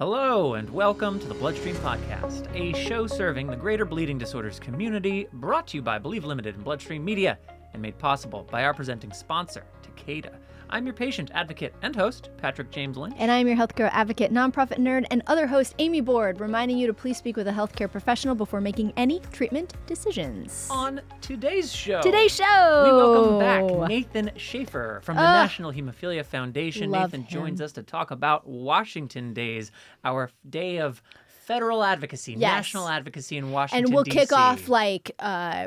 Hello, and welcome to the BloodStream podcast, a show serving the greater bleeding disorders community, brought to you by Believe Limited and BloodStream Media, and made possible by our presenting sponsor, Takeda. I'm your patient advocate and host, Patrick James Lynch. And I'm your healthcare advocate, nonprofit nerd, and other host, Amy Board, reminding you to please speak with a healthcare professional before making any treatment decisions. On today's show, we welcome back Nathan Schaefer from the National Hemophilia Foundation. Nathan joins us to talk about Washington Days, our day of federal advocacy, national advocacy in Washington, and we'll D.C. kick off like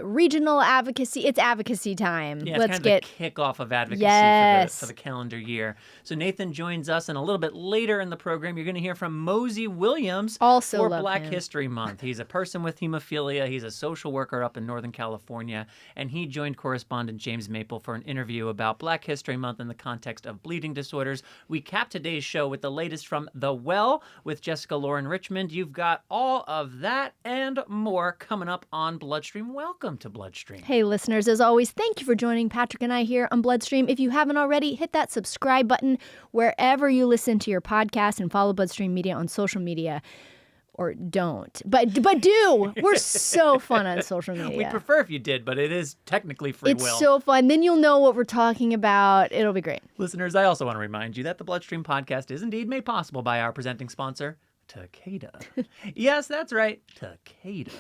regional advocacy. It's advocacy time. Yeah, Let's it's get the kickoff of advocacy for the calendar year. So Nathan joins us, and a little bit later in the program, you're going to hear from Mosi Williams also for Black History Month. He's a person with hemophilia. He's a social worker up in Northern California, and he joined correspondent James Maple for an interview about Black History Month in the context of bleeding disorders. We cap today's show with the latest from The Well with Jessica Richmond. You've got all of that and more coming up on BloodStream. Welcome to BloodStream. Hey, listeners, as always, thank you for joining Patrick and I here on BloodStream. If you haven't already, hit that subscribe button wherever you listen to your podcast and follow BloodStream Media on social media. Or don't. But do. We're so fun on social media. We'd prefer if you did, but it is technically free will. It's so fun. Then you'll know what we're talking about. It'll be great. Listeners, I also want to remind you that the BloodStream podcast is indeed made possible by our presenting sponsor, Takeda. Yes, that's right. Takeda.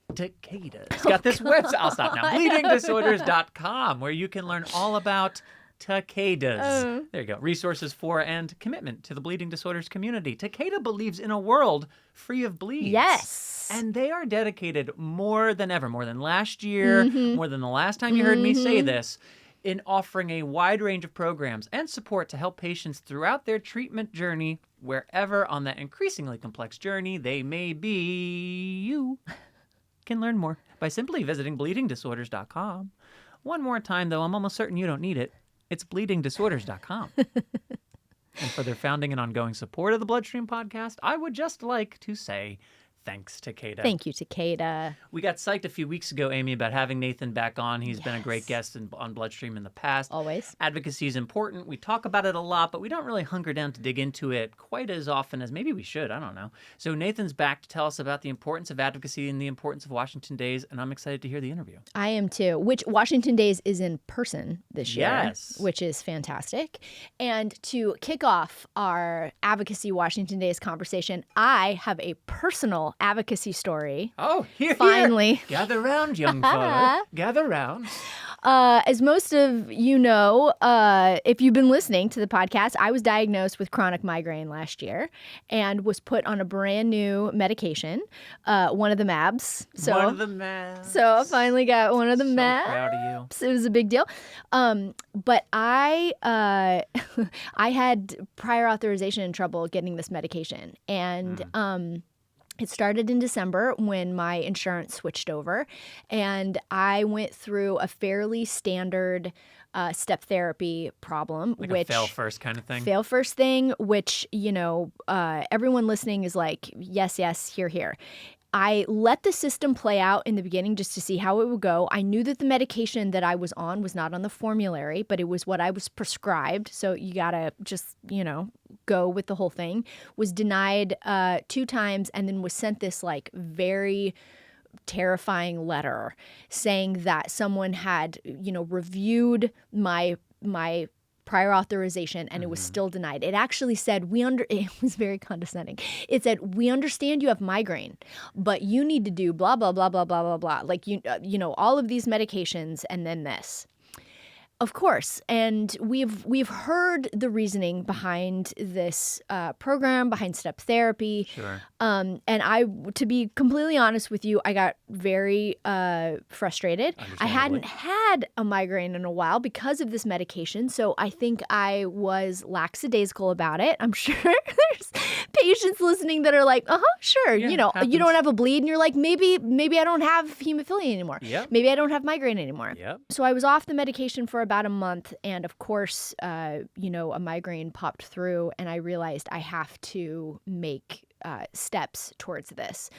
It's got this website. I'll stop now. bleedingdisorders.com, where you can learn all about Takeda's. There you go. Resources for and commitment to the bleeding disorders community. Takeda believes in a world free of bleeds. Yes. And they are dedicated more than ever, more than last year, more than the last time you heard me say this, in offering a wide range of programs and support to help patients throughout their treatment journey, wherever on that increasingly complex journey they may be. You can learn more by simply visiting bleedingdisorders.com. One more time, though, I'm almost certain you don't need it. It's bleedingdisorders.com. And for their founding and ongoing support of the BloodStream podcast, I would just like to say thanks, Takeda. Thank you, Takeda. We got psyched a few weeks ago, Amy, about having Nathan back on. He's been a great guest on BloodStream in the past. Always. Advocacy is important. We talk about it a lot, but we don't really hunker down to dig into it quite as often as maybe we should. I don't know. So Nathan's back to tell us about the importance of advocacy and the importance of Washington Days, and I'm excited to hear the interview. I am too, which Washington Days is in person this year, yes, which is fantastic. And to kick off our Advocacy Washington Days conversation, I have a personal advocacy story. Oh, here. Finally. Gather round, young folk. Gather round. As most of you know, if you've been listening to the podcast, I was diagnosed with chronic migraine last year and was put on a brand new medication, one of the MABs. One of the MABs. So I finally got one of the MABs. So proud of you. It was a big deal. But I had prior authorization trouble getting this medication. And it started in December when my insurance switched over, and I went through a fairly standard step therapy problem. Like which a fail first kind of thing? Fail first thing, which, everyone listening is like, yes, here. I let the system play out in the beginning just to see how it would go. I knew that the medication that I was on was not on the formulary, but it was what I was prescribed. So you got to just, go with the whole thing. Was denied 2 times and then was sent this like very terrifying letter saying that someone had, reviewed my prior authorization and it was still denied. It actually said, it was very condescending. It said, we understand you have migraine, but you need to do blah, blah, blah, blah, blah, blah, blah. Like, all of these medications and then this. Of course, and we've heard the reasoning behind this program, behind step therapy. Sure. And to be completely honest with you, I got very frustrated. I hadn't had a migraine in a while because of this medication, so I think I was lackadaisical about it. I'm sure there's patients listening that are like, sure, Yeah, happens. You don't have a bleed, and you're like, maybe I don't have hemophilia anymore. Yep. Maybe I don't have migraine anymore. Yep. So I was off the medication for about a month, and of course, a migraine popped through, and I realized I have to make steps towards this.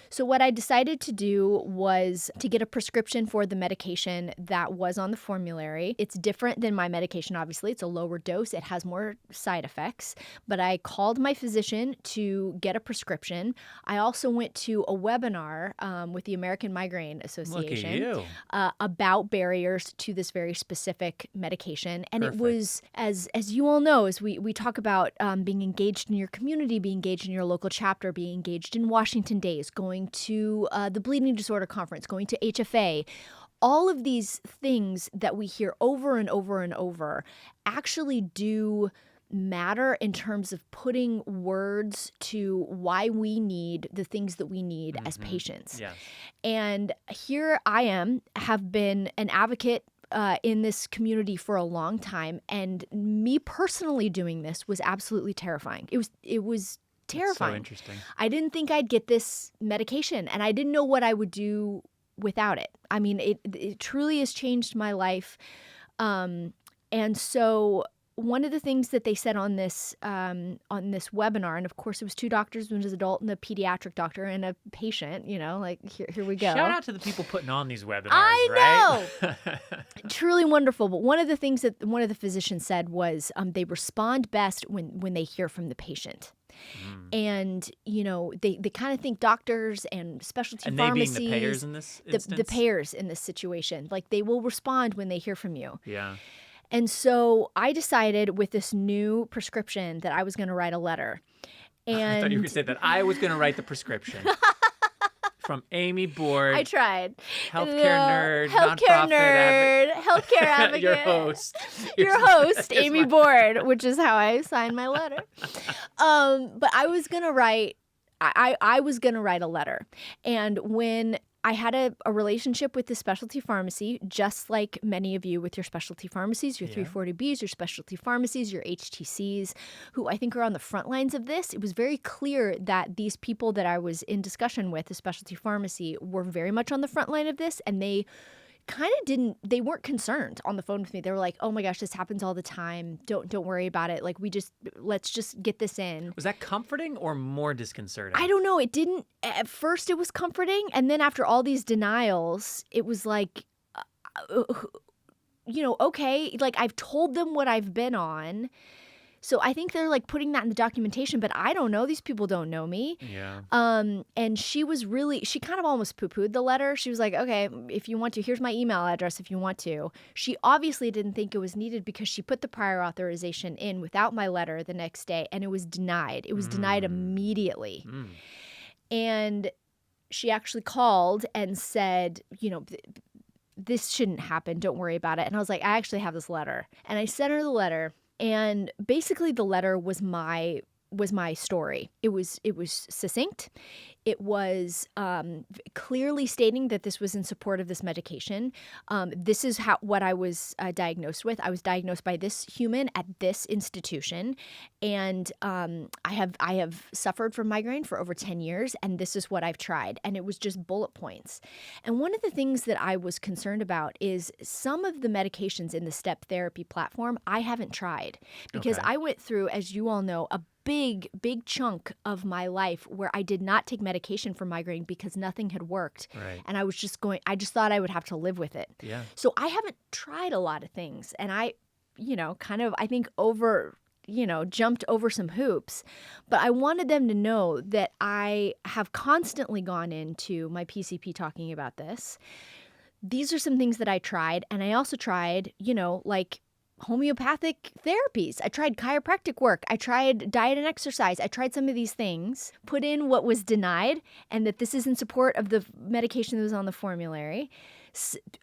So what I decided to do was to get a prescription for the medication that was on the formulary. It's different than my medication, obviously. It's a lower dose. It has more side effects. But I called my physician to get a prescription. I also went to a webinar with the American Migraine Association Look at you. about barriers to this very specific medication. And Perfect. It was, as you all know, as we talk about being engaged in your community, being engaged in your local chapter, being engaged in Washington Days, going to the Bleeding Disorder Conference, going to HFA, all of these things that we hear over and over and over actually do matter in terms of putting words to why we need the things that we need as patients. Yes. And here I have been an advocate in this community for a long time, and me personally doing this was absolutely terrifying. It was terrifying. So interesting. I I didn't think I'd get this medication, and I didn't know what I would do without it. I mean, it truly has changed my life. And so one of the things that they said on this webinar, and of course it was two doctors, one was an adult and a pediatric doctor and a patient, like here we go. Shout out to the people putting on these webinars, I right? Truly wonderful. But one of the things that one of the physicians said was they respond best when they hear from the patient. And, they kind of think doctors and specialty pharmacies. And they being the payers in this instance? The payers in this situation. Like, they will respond when they hear from you. Yeah. And so I decided with this new prescription that I was going to write a letter. And I thought you were going to say that I was going to write the prescription. From Amy Board. I tried. Healthcare nerd, healthcare nonprofit nerd, healthcare advocate. Your host. Your host, Amy Board, which is how I signed my letter. But I was gonna write. I was gonna write a letter, and when I had a relationship with the specialty pharmacy, just like many of you with your specialty pharmacies, your 340Bs, your specialty pharmacies, your HTCs, who I think are on the front lines of this. It was very clear that these people that I was in discussion with, the specialty pharmacy, were very much on the front line of this, and they kind of they weren't concerned on the phone with me. They were like, oh my gosh, this happens all the time. Don't worry about it. Like, let's just get this in. Was that comforting or more disconcerting? I don't know. It didn't, at first it was comforting. And then after all these denials, it was like, okay, like I've told them what I've been on. So I think they're like putting that in the documentation, but I don't know. These people don't know me. Yeah. And she kind of almost poo-pooed the letter. She was like, okay, if you want to, here's my email address if you want to. She obviously didn't think it was needed because she put the prior authorization in without my letter the next day, and it was denied. It was denied immediately. And she actually called and said, this shouldn't happen. Don't worry about it. And I was like, I actually have this letter. And I sent her the letter. And basically the letter was my story. It was succinct. It was clearly stating that this was in support of this medication. This is what I was diagnosed with. I was diagnosed by this human at this institution, and I have suffered from migraine for over 10 years, and this is what I've tried. And it was just bullet points. And one of the things that I was concerned about is some of the medications in the step therapy platform I haven't tried because I went through, as you all know, a big chunk of my life where I did not take medication for migraine because nothing had worked. Right. And I just thought I would have to live with it. Yeah. So I haven't tried a lot of things. And I think jumped over some hoops. But I wanted them to know that I have constantly gone into my PCP talking about this. These are some things that I tried. And I also tried, like homeopathic therapies. I tried chiropractic work. I tried diet and exercise. I tried some of these things, put in what was denied, and that this is in support of the medication that was on the formulary.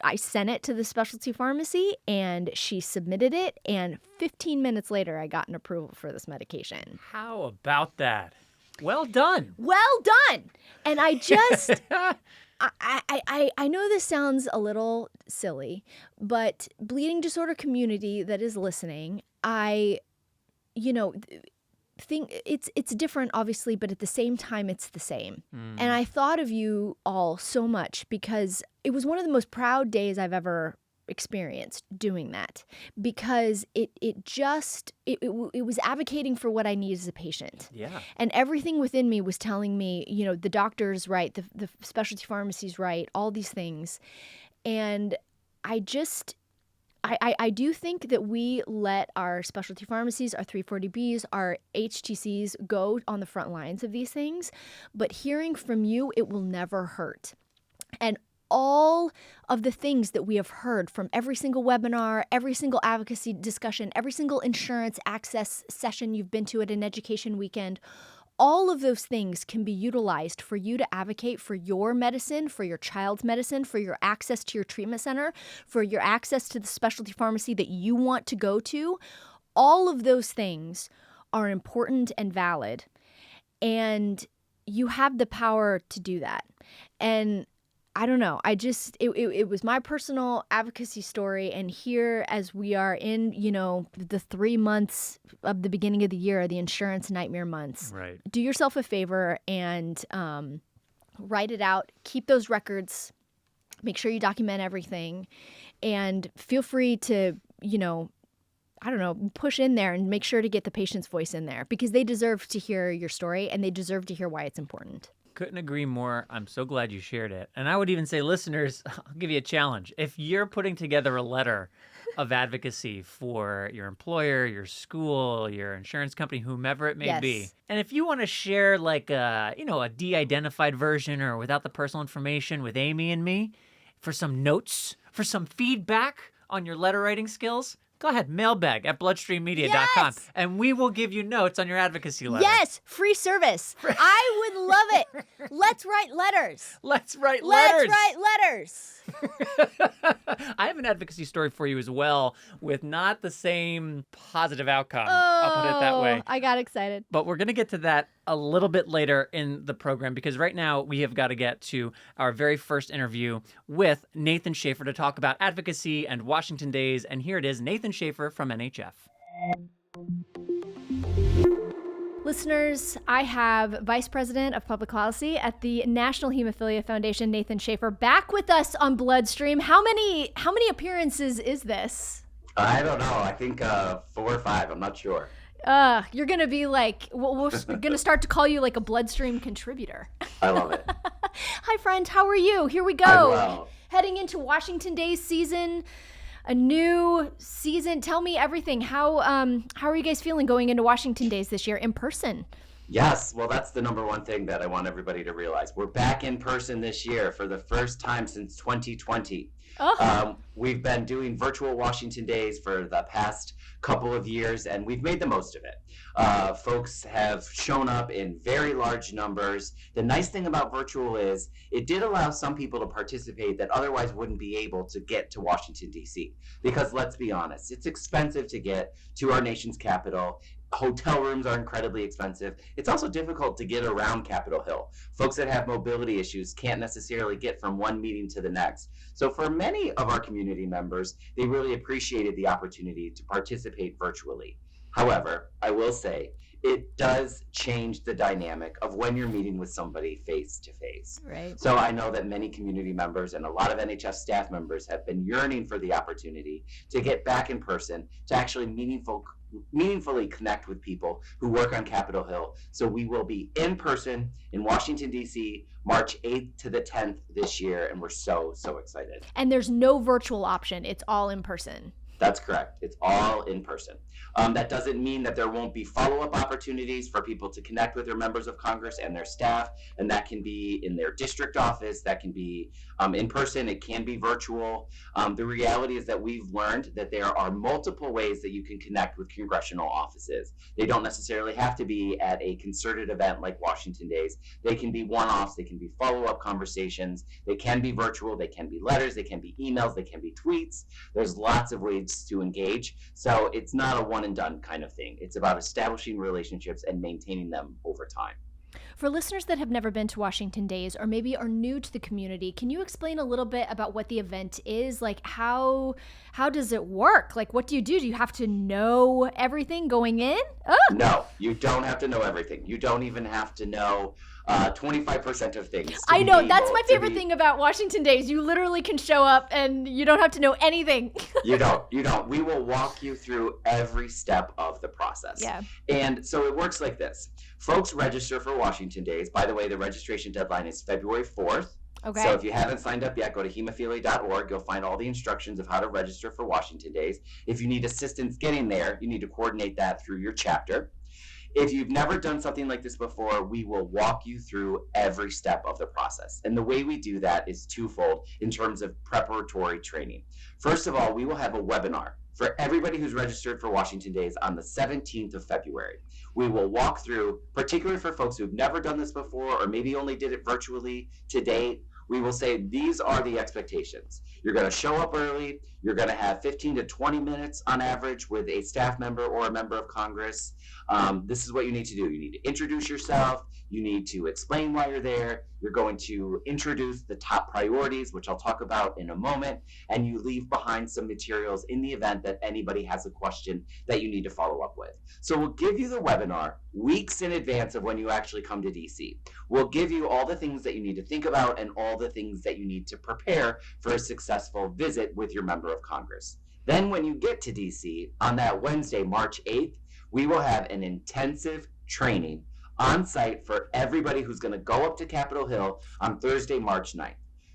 I sent it to the specialty pharmacy, and she submitted it, and 15 minutes later, I got an approval for this medication. How about that? Well done. Well done. And I just... I know this sounds a little silly, but bleeding disorder community that is listening, I think it's different, obviously, but at the same time, it's the same. And I thought of you all so much because it was one of the most proud days I've ever experience doing that because it was advocating for what I need as a patient. Yeah. And everything within me was telling me, the doctor's right, the specialty pharmacy's right, all these things. And I do think that we let our specialty pharmacies, our 340Bs, our HTCs go on the front lines of these things. But hearing from you, it will never hurt. And all of the things that we have heard from every single webinar, every single advocacy discussion, every single insurance access session you've been to at an education weekend, all of those things can be utilized for you to advocate for your medicine, for your child's medicine, for your access to your treatment center, for your access to the specialty pharmacy that you want to go to. All of those things are important and valid. And you have the power to do that. And I don't know. It was my personal advocacy story. And here, as we are in, the 3 months of the beginning of the year, the insurance nightmare months, right. Do yourself a favor and write it out. Keep those records. Make sure you document everything. And feel free to, push in there and make sure to get the patient's voice in there because they deserve to hear your story and they deserve to hear why it's important. Couldn't agree more. I'm so glad you shared it. And I would even say, listeners, I'll give you a challenge. If you're putting together a letter of advocacy for your employer, your school, your insurance company, whomever it may be, and if you want to share like a de-identified version or without the personal information with Amy and me for some notes, for some feedback on your letter writing skills, go ahead, mailbag at bloodstreammedia.com, and we will give you notes on your advocacy letter. Yes, free service. I would love it. Let's write letters. Let's write letters. I have an advocacy story for you as well with not the same positive outcome. I'll put it that way. I got excited. But we're going to get to that a little bit later in the program because right now we have got to get to our very first interview with Nathan Schaefer to talk about advocacy and Washington Days. And here it is, Nathan Schaefer from NHF. Listeners, I have Vice President of Public Policy at the National Hemophilia Foundation, Nathan Schaefer, back with us on BloodStream. How many appearances is this? I don't know. I think 4 or 5. I'm not sure. You're going to be like, we're going to start to call you like a BloodStream contributor. I love it. Hi, friend. How are you? Here we go. I'm well. Heading into Washington Days season. A new season. Tell me everything. How are you guys feeling going into Washington Days this year in person? Yes. Well, that's the number one thing that I want everybody to realize. We're back in person this year for the first time since 2020. We've been doing virtual Washington Days for the past couple of years, and we've made the most of it. Folks have shown up in very large numbers. The nice thing about virtual is it did allow some people to participate that otherwise wouldn't be able to get to Washington, D.C. Because let's be honest, it's expensive to get to our nation's capital. Hotel rooms are incredibly expensive. It's also difficult to get around Capitol Hill. Folks that have mobility issues can't necessarily get from one meeting to the next. So for many of our community members, they really appreciated the opportunity to participate virtually. However, I will say it does change the dynamic of when you're meeting with somebody face to face. Right. So I know that many community members and a lot of NHS staff members have been yearning for the opportunity to get back in person, to actually meaningfully connect with people who work on Capitol Hill. So we will be in person in Washington, D.C., March 8th to the 10th this year, and we're so excited. And there's no virtual option. It's all in person. That's correct. It's all in person. That doesn't mean that there won't be follow-up opportunities for people to connect with their members of Congress and their staff, and that can be in their district office, that can be in person, it can be virtual. The reality is that we've learned that there are multiple ways that you can connect with congressional offices. They don't necessarily have to be at a concerted event like Washington Days. They can be one-offs, they can be follow-up conversations, they can be virtual, they can be letters, they can be emails, they can be tweets. There's lots of ways to engage. So it's not a one and done kind of thing. It's about establishing relationships and maintaining them over time. For listeners that have never been to Washington Days or maybe are new to the community, can you explain a little bit about what the event is? Like how does it work? Like what do you do? Do you have to know everything going in? No, you don't have to know everything. You don't even have to know 25% of things. I know, that's my favorite thing about Washington Days. You literally can show up and you don't have to know anything. You don't. We will walk you through every step of the process. Yeah. And so it works like this. Folks register for Washington Days. By the way, the registration deadline is February 4th. Okay. So if you haven't signed up yet, go to hemophilia.org. You'll find all the instructions of how to register for Washington Days. If you need assistance getting there, you need to coordinate that through your chapter. If you've never done something like this before, we will walk you through every step of the process. And the way we do that is twofold in terms of preparatory training. First of all, we will have a webinar for everybody who's registered for Washington Days on the 17th of February. We will walk through, particularly for folks who've never done this before or maybe only did it virtually to date, we will say these are the expectations. You're going to show up early. You're going to have 15 to 20 minutes on average with a staff member or a member of Congress. This is what you need to do. You need to introduce yourself. You need to explain why you're there. You're going to introduce the top priorities, which I'll talk about in a moment, and you leave behind some materials in the event that anybody has a question that you need to follow up with. So we'll give you the webinar weeks in advance of when you actually come to DC. We'll give you all the things that you need to think about and all the things that you need to prepare for a successful visit with your member of Congress. Then when you get to DC on that Wednesday, March 8th, we will have an intensive training on site for everybody who's going to go up to Capitol Hill on Thursday, March 9th.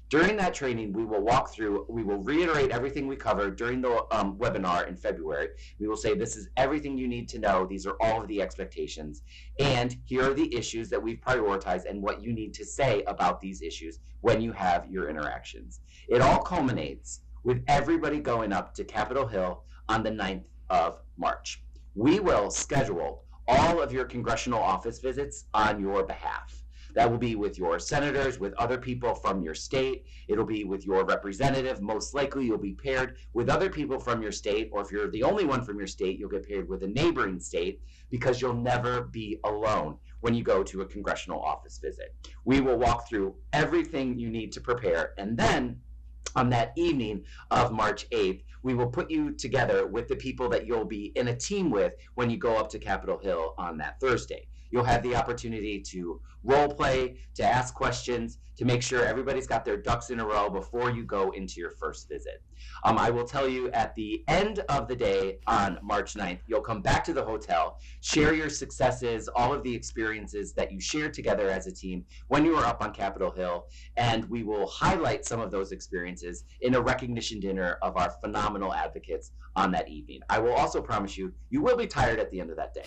During that training, we will walk through, we will reiterate everything we covered during the webinar in February. We will say, this is everything you need to know. These are all of the expectations. And here are the issues that we've prioritized and what you need to say about these issues when you have your interactions. It all culminates with everybody going up to Capitol Hill on the 9th of March. We will schedule all of your congressional office visits on your behalf. That will be with your senators, with other people from your state. It'll be with your representative. Most likely you'll be paired with other people from your state, or if you're the only one from your state, you'll get paired with a neighboring state, because you'll never be alone when you go to a congressional office visit. We will walk through everything you need to prepare, and then on that evening of March 8th, we will put you together with the people that you'll be in a team with when you go up to Capitol Hill on that Thursday. You'll have the opportunity to role play, to ask questions, to make sure everybody's got their ducks in a row before you go into your first visit. I will tell you at the end of the day on March 9th, you'll come back to the hotel, share your successes, all of the experiences that you shared together as a team when you were up on Capitol Hill, and we will highlight some of those experiences in a recognition dinner of our phenomenal advocates on that evening. I will also promise you, you will be tired at the end of that day.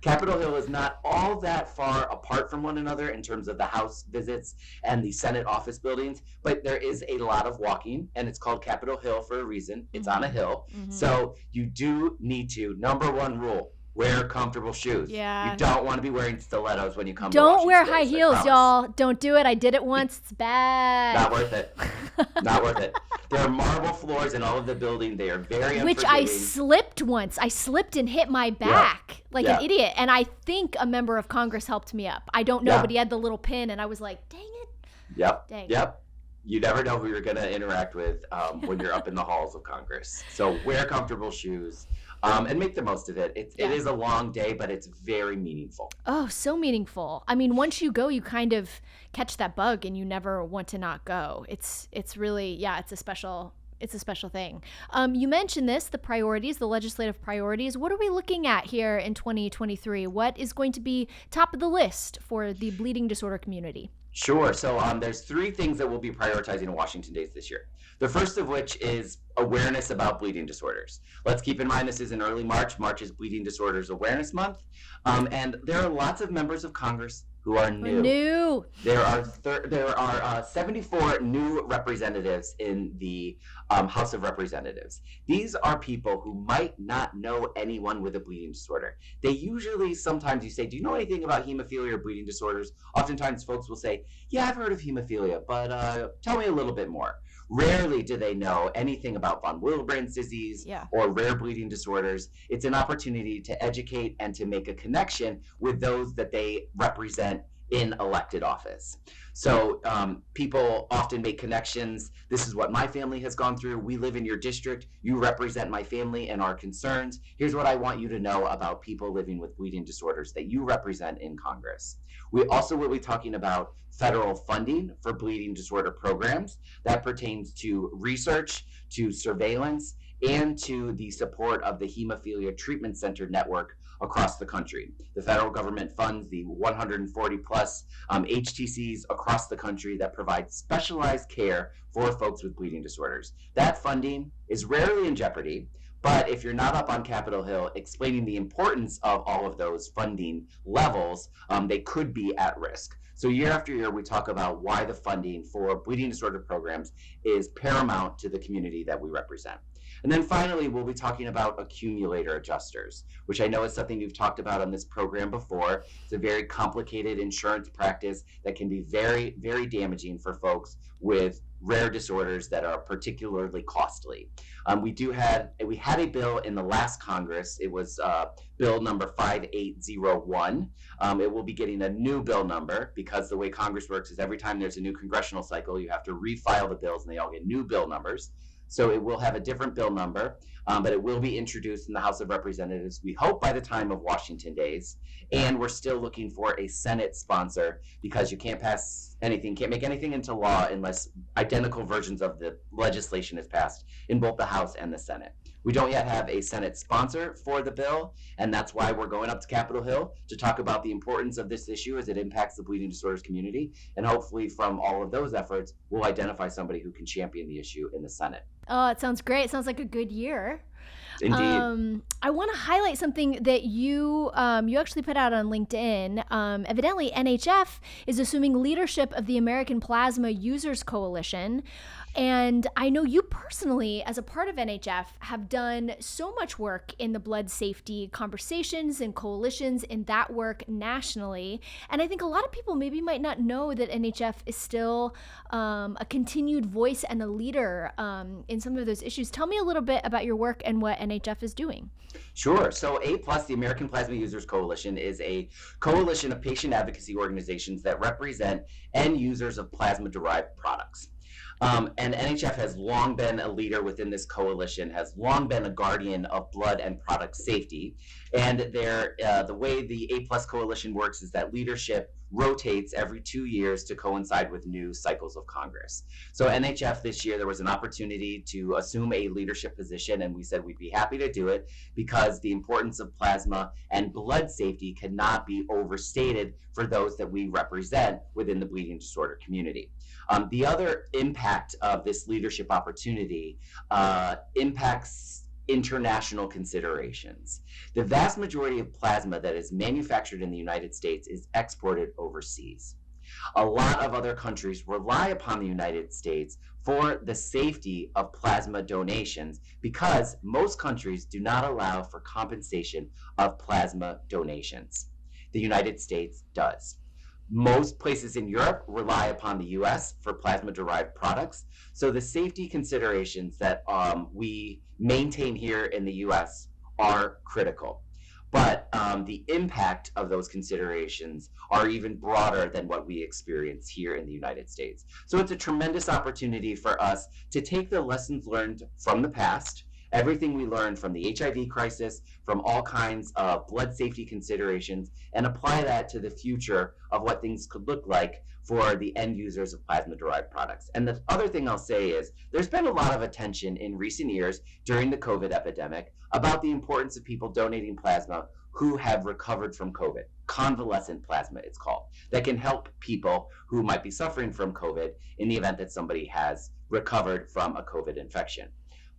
Capitol Hill is not all that far apart from one another in terms of the House visits and the Senate office buildings, but there is a lot of walking, and it's called Capitol Hill for a reason. It's on a hill. So you do need to, number one rule, wear comfortable shoes. Yeah. You don't want to be wearing stilettos when you come to Don't wear Washington high Days, I heels, promise. y'all. Don't do it. I did it once. It's bad. Not worth it. Not worth it. There are marble floors in all of the building. They are very Which I unforgiving. slipped once. I slipped and hit my back like an idiot. And I think a member of Congress helped me up. I don't know, but he had the little pin, and I was like, dang it. Yep. You never know who you're going to interact with when you're up in the halls of Congress. So wear comfortable shoes and make the most of it. It is a long day, but it's very meaningful. Oh, so meaningful. I mean, once you go, you kind of catch that bug and you never want to not go. It's really, it's a special thing. You mentioned this, the priorities, the legislative priorities. What are we looking at here in 2023? What is going to be top of the list for the bleeding disorder community? Sure. So there's three things that we'll be prioritizing in Washington Days this year. The first of which is awareness about bleeding disorders. Let's keep in mind this is in early March. March is Bleeding Disorders Awareness Month. And there are lots of members of Congress who are new. There are 74 new representatives in the House of Representatives. These are people who might not know anyone with a bleeding disorder. They usually, sometimes you say, do you know anything about hemophilia or bleeding disorders? Oftentimes folks will say, yeah, I've heard of hemophilia, but tell me a little bit more. Rarely do they know anything about von Willebrand's disease or rare bleeding disorders. It's an opportunity to educate and to make a connection with those that they represent in elected office. So people often make connections. This is what my family has gone through. We live in your district. You represent my family and our concerns. Here's what I want you to know about people living with bleeding disorders that you represent in Congress. We also will be talking about federal funding for bleeding disorder programs that pertains to research, to surveillance, and to the support of the Hemophilia Treatment Center network across the country. The federal government funds the 140 plus HTCs across the country that provide specialized care for folks with bleeding disorders. That funding is rarely in jeopardy, but if you're not up on Capitol Hill explaining the importance of all of those funding levels, they could be at risk. So year after year, we talk about why the funding for bleeding disorder programs is paramount to the community that we represent. And then finally, we'll be talking about accumulator adjusters, which I know is something you've talked about on this program before. It's a very complicated insurance practice that can be very, very damaging for folks with rare disorders that are particularly costly. We had a bill in the last Congress. It was bill number 5801. It will be getting a new bill number because the way Congress works is every time there's a new congressional cycle, you have to refile the bills and they all get new bill numbers. So it will have a different bill number, but it will be introduced in the House of Representatives, we hope, by the time of Washington days. And we're still looking for a Senate sponsor because you can't pass anything, can't make anything into law unless identical versions of the legislation is passed in both the House and the Senate. We don't yet have a Senate sponsor for the bill, and that's why we're going up to Capitol Hill to talk about the importance of this issue as it impacts the bleeding disorders community. And hopefully from all of those efforts, we'll identify somebody who can champion the issue in the Senate. Oh, it sounds great. It sounds like a good year. Indeed. I want to highlight something that you actually put out on LinkedIn. Evidently, NHF is assuming leadership of the American Plasma Users Coalition. And I know you personally, as a part of NHF, have done so much work in the blood safety conversations and coalitions in that work nationally. And I think a lot of people maybe might not know that NHF is still a continued voice and a leader in some of those issues. Tell me a little bit about your work and what NHF is doing. Sure. So A+, the American Plasma Users Coalition, is a coalition of patient advocacy organizations that represent end users of plasma-derived products. And NHF has long been a leader within this coalition, has long been a guardian of blood and product safety. And the way the A+ coalition works is that leadership rotates every 2 years to coincide with new cycles of Congress. So NHF this year, there was an opportunity to assume a leadership position, and we said we'd be happy to do it because the importance of plasma and blood safety cannot be overstated for those that we represent within the bleeding disorder community. The other impact of this leadership opportunity impacts international considerations. The vast majority of plasma that is manufactured in the United States is exported overseas. A lot of other countries rely upon the United States for the safety of plasma donations because most countries do not allow for compensation of plasma donations. The United States does. Most places in Europe rely upon the US for plasma-derived products. So the safety considerations that we maintain here in the US are critical. But the impact of those considerations are even broader than what we experience here in the United States. So it's a tremendous opportunity for us to take the lessons learned from the past, everything we learned from the HIV crisis, from all kinds of blood safety considerations, and apply that to the future of what things could look like for the end users of plasma-derived products. And the other thing I'll say is there's been a lot of attention in recent years during the COVID epidemic about the importance of people donating plasma who have recovered from COVID. Convalescent plasma, it's called, that can help people who might be suffering from COVID in the event that somebody has recovered from a COVID infection.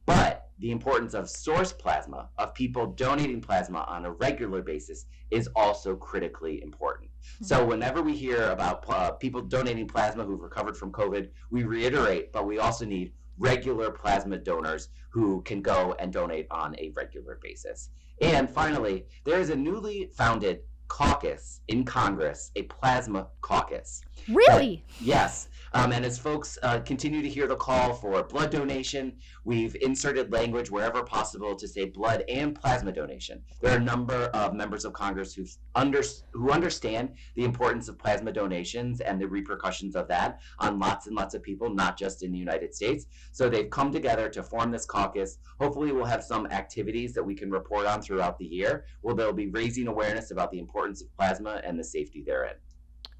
But the importance of source plasma, of people donating plasma on a regular basis, is also critically important. So whenever we hear about people donating plasma who've recovered from COVID, we reiterate, but we also need regular plasma donors who can go and donate on a regular basis. And finally, there is a newly founded caucus in Congress, a plasma caucus. Really? Yes. And as folks continue to hear the call for blood donation, we've inserted language wherever possible to say blood and plasma donation. There are a number of members of Congress who understand the importance of plasma donations and the repercussions of that on lots and lots of people, not just in the United States. So they've come together to form this caucus. Hopefully we'll have some activities that we can report on throughout the year where they'll be raising awareness about the importance of plasma and the safety therein.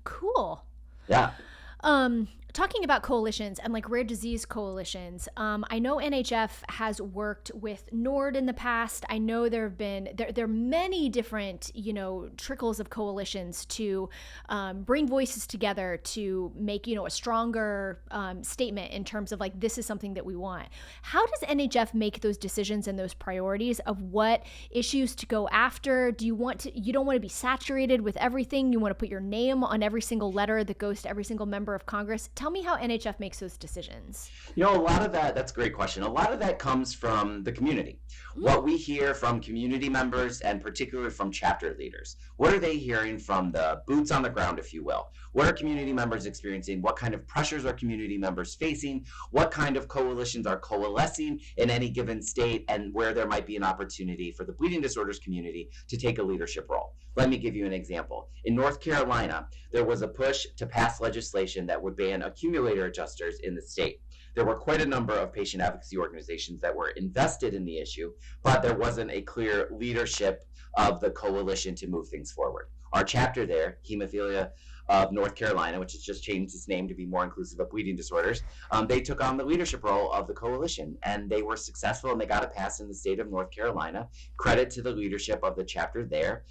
Cool. Yeah. Talking about coalitions and like rare disease coalitions, I know NHF has worked with NORD in the past. I know there are many different, trickles of coalitions to bring voices together to make, a stronger statement in terms of like, this is something that we want. How does NHF make those decisions and those priorities of what issues to go after? You don't want to be saturated with everything. You want to put your name on every single letter that goes to every single member of Congress. Tell me how NHF makes those decisions. A lot of that's a great question. A lot of that comes from the community. What we hear from community members and particularly from chapter leaders. What are they hearing from the boots on the ground, if you will? What are community members experiencing? What kind of pressures are community members facing? What kind of coalitions are coalescing in any given state, and where there might be an opportunity for the bleeding disorders community to take a leadership role? Let me give you an example. In North Carolina, there was a push to pass legislation that would ban accumulator adjusters in the state. There were quite a number of patient advocacy organizations that were invested in the issue, but there wasn't a clear leadership of the coalition to move things forward. Our chapter there, Hemophilia of North Carolina, which has just changed its name to be more inclusive of bleeding disorders, they took on the leadership role of the coalition, and they were successful, and they got it passed in the state of North Carolina. Credit to the leadership of the chapter there.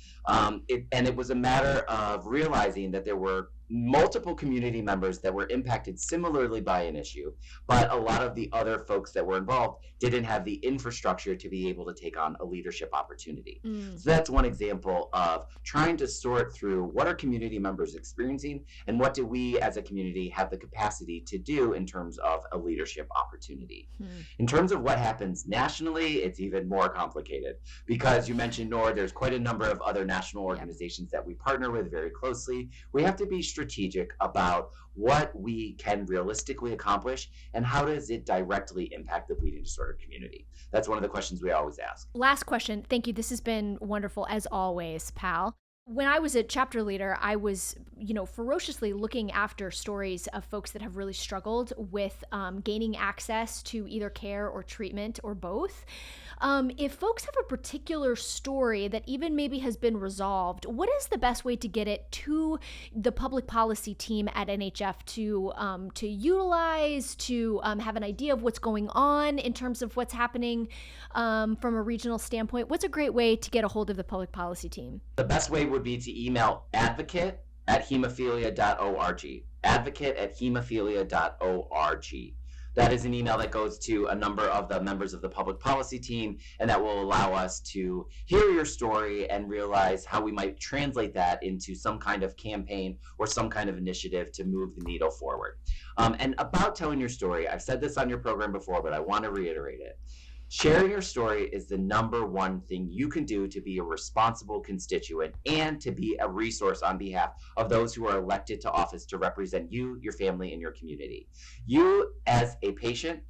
It was a matter of realizing that there were multiple community members that were impacted similarly by an issue, but a lot of the other folks that were involved didn't have the infrastructure to be able to take on a leadership opportunity. So that's one example of trying to sort through what are community members experiencing and what do we as a community have the capacity to do in terms of a leadership opportunity. In terms of what happens nationally, it's even more complicated because you mentioned NORD, there's quite a number of other national organizations that we partner with very closely. We have to be strategic about what we can realistically accomplish and how does it directly impact the bleeding disorder community. That's one of the questions we always ask. Last question. Thank you. This has been wonderful as always, pal. When I was a chapter leader, I was, ferociously looking after stories of folks that have really struggled with gaining access to either care or treatment or both. If folks have a particular story that even maybe has been resolved, what is the best way to get it to the public policy team at NHF to utilize, to have an idea of what's going on in terms of what's happening from a regional standpoint? What's a great way to get a hold of the public policy team? The best way would be to email advocate@hemophilia.org. Advocate@hemophilia.org. That is an email that goes to a number of the members of the public policy team, and that will allow us to hear your story and realize how we might translate that into some kind of campaign or some kind of initiative to move the needle forward. And about telling your story, I've said this on your program before, but I want to reiterate it. Sharing your story is the number one thing you can do to be a responsible constituent and to be a resource on behalf of those who are elected to office to represent you, your family, and your community. You, as a patient,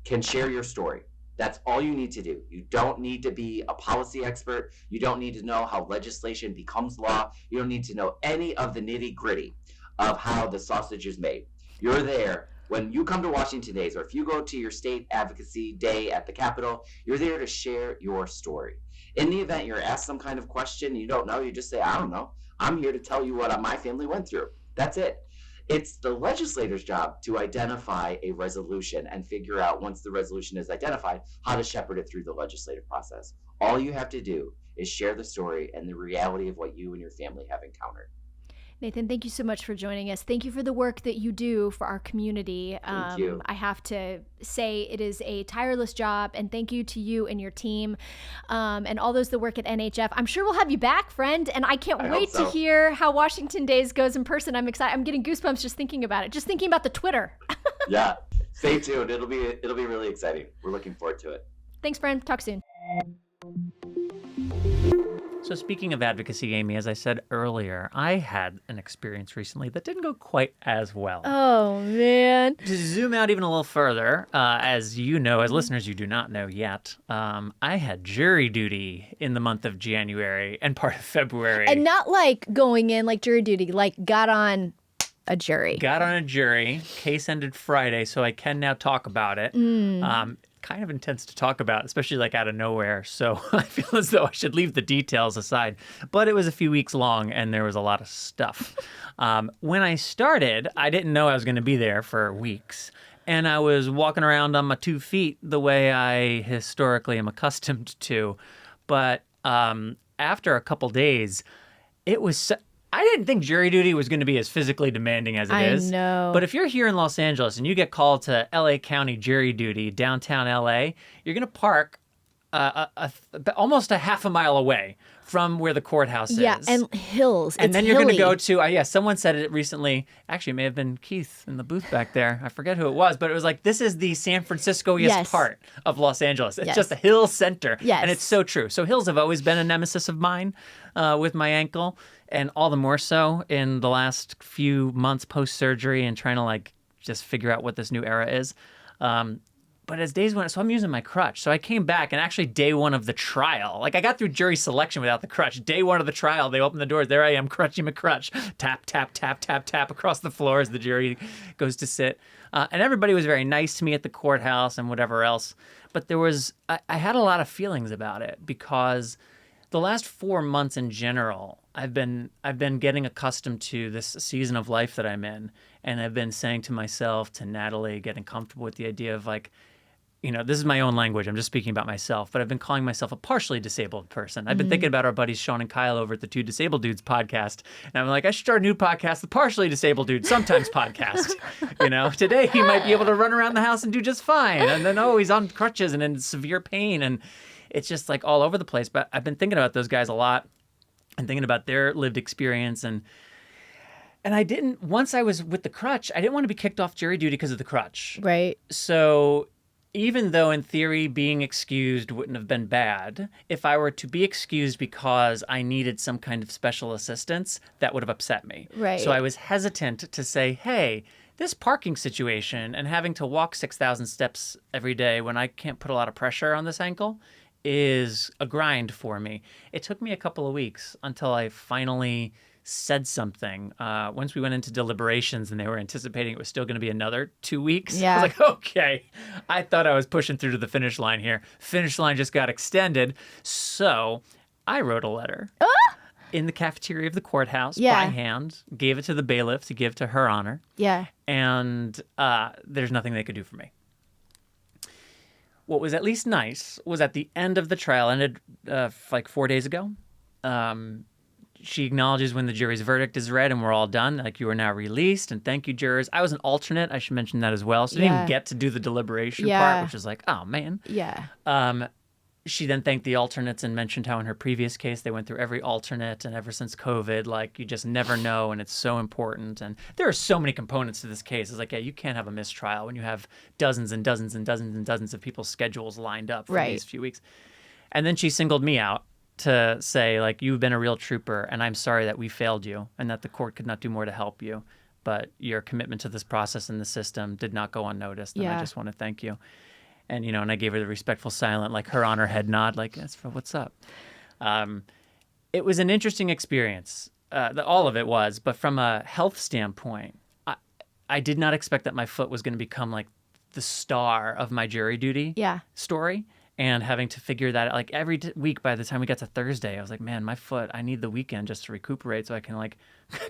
can share your story. That's all you need to do. You don't need to be a policy expert. You don't need to know how legislation becomes law. You don't need to know any of the nitty-gritty of how the sausage is made. You're there. When you come to Washington Days, or if you go to your state advocacy day at the Capitol, you're there to share your story. In the event you're asked some kind of question you don't know, you just say, I don't know. I'm here to tell you what my family went through. That's it. It's the legislator's job to identify a resolution and figure out, once the resolution is identified, how to shepherd it through the legislative process. All you have to do is share the story and the reality of what you and your family have encountered. Nathan, thank you so much for joining us. Thank you for the work that you do for our community. Thank you. I have to say it is a tireless job, and thank you to you and your team and all those that work at NHF. I'm sure we'll have you back, friend, and I can't wait to hear how Washington Days goes in person. I'm excited. I'm getting goosebumps just thinking about it, just thinking about the Twitter. Yeah, stay tuned. It'll be really exciting. We're looking forward to it. Thanks, friend. Talk soon. So speaking of advocacy, Amy, as I said earlier, I had an experience recently that didn't go quite as well. Oh, man. To zoom out even a little further, as you know, as listeners, you do not know yet, I had jury duty in the month of January and part of February. And not like going in like jury duty, like got on a jury. Got on a jury. Case ended Friday, so I can now talk about it. Kind of intense to talk about, especially like out of nowhere. So I feel as though I should leave the details aside. But it was a few weeks long and there was a lot of stuff. When I started, I didn't know I was going to be there for weeks. And I was walking around on my 2 feet the way I historically am accustomed to. But after a couple days, it was... I didn't think jury duty was going to be as physically demanding as it is. I know. But if you're here in Los Angeles and you get called to LA County jury duty, downtown LA, you're going to park almost a half a mile away from where the courthouse is. Yeah, and hills. And it's then you're going to hilly. go to, someone said it recently. Actually, it may have been Keith in the booth back there. I forget who it was, but it was like, this is the San Francisco-iest Yes. part of Los Angeles. It's Yes. just a hill center. Yes. And it's so true. So hills have always been a nemesis of mine with my ankle. And all the more so in the last few months post-surgery and trying to like just figure out what this new era is. But as days went, so I'm using my crutch. So I came back and actually day one of the trial, like I got through jury selection without the crutch. Day one of the trial, they open the doors. There I am, crutching my crutch. Tap, tap, tap, tap, tap across the floor as the jury goes to sit. And everybody was very nice to me at the courthouse and whatever else. But I had a lot of feelings about it because the last 4 months in general, I've been getting accustomed to this season of life that I'm in. And I've been saying to myself, to Natalie, getting comfortable with the idea of like, this is my own language. I'm just speaking about myself, but I've been calling myself a partially disabled person. I've been thinking about our buddies Sean and Kyle over at the Two Disabled Dudes podcast. And I'm like, I should start a new podcast, the Partially Disabled Dude Sometimes podcast. Today he might be able to run around the house and do just fine. And then, he's on crutches and in severe pain. And it's just like all over the place. But I've been thinking about those guys a lot and thinking about their lived experience. And once I was with the crutch, I didn't want to be kicked off jury duty because of the crutch. Right. So even though in theory being excused wouldn't have been bad, if I were to be excused because I needed some kind of special assistance, that would have upset me. Right. So I was hesitant to say, hey, this parking situation and having to walk 6,000 steps every day when I can't put a lot of pressure on this ankle is a grind for me. It took me a couple of weeks until I finally said something. Once we went into deliberations and they were anticipating it was still going to be another 2 weeks. Yeah. I was like, okay, I thought I was pushing through to the finish line here. Finish line just got extended. So I wrote a letter in the cafeteria of the courthouse by hand, gave it to the bailiff to give to her honor. Yeah. And there's nothing they could do for me. What was at least nice was at the end of the trial, ended like 4 days ago. She acknowledges when the jury's verdict is read and we're all done, like you are now released and thank you, jurors. I was an alternate. I should mention that as well. So I didn't even get to do the deliberation part, which is like, oh, man. Yeah. She then thanked the alternates and mentioned how in her previous case they went through every alternate and ever since COVID, like you just never know and it's so important. And there are so many components to this case. It's like, yeah, you can't have a mistrial when you have dozens and dozens and dozens and dozens of people's schedules lined up for these few weeks. And then she singled me out to say, like, you've been a real trooper, and I'm sorry that we failed you and that the court could not do more to help you. But your commitment to this process and the system did not go unnoticed, and I just want to thank you. And, and I gave her the respectful silent, like, her honor head nod, like, that's for what's up. It was an interesting experience. All of it was. But from a health standpoint, I did not expect that my foot was going to become, like, the star of my jury duty story. And having to figure that out, like every week by the time we got to Thursday, I was like, man, my foot, I need the weekend just to recuperate so I can like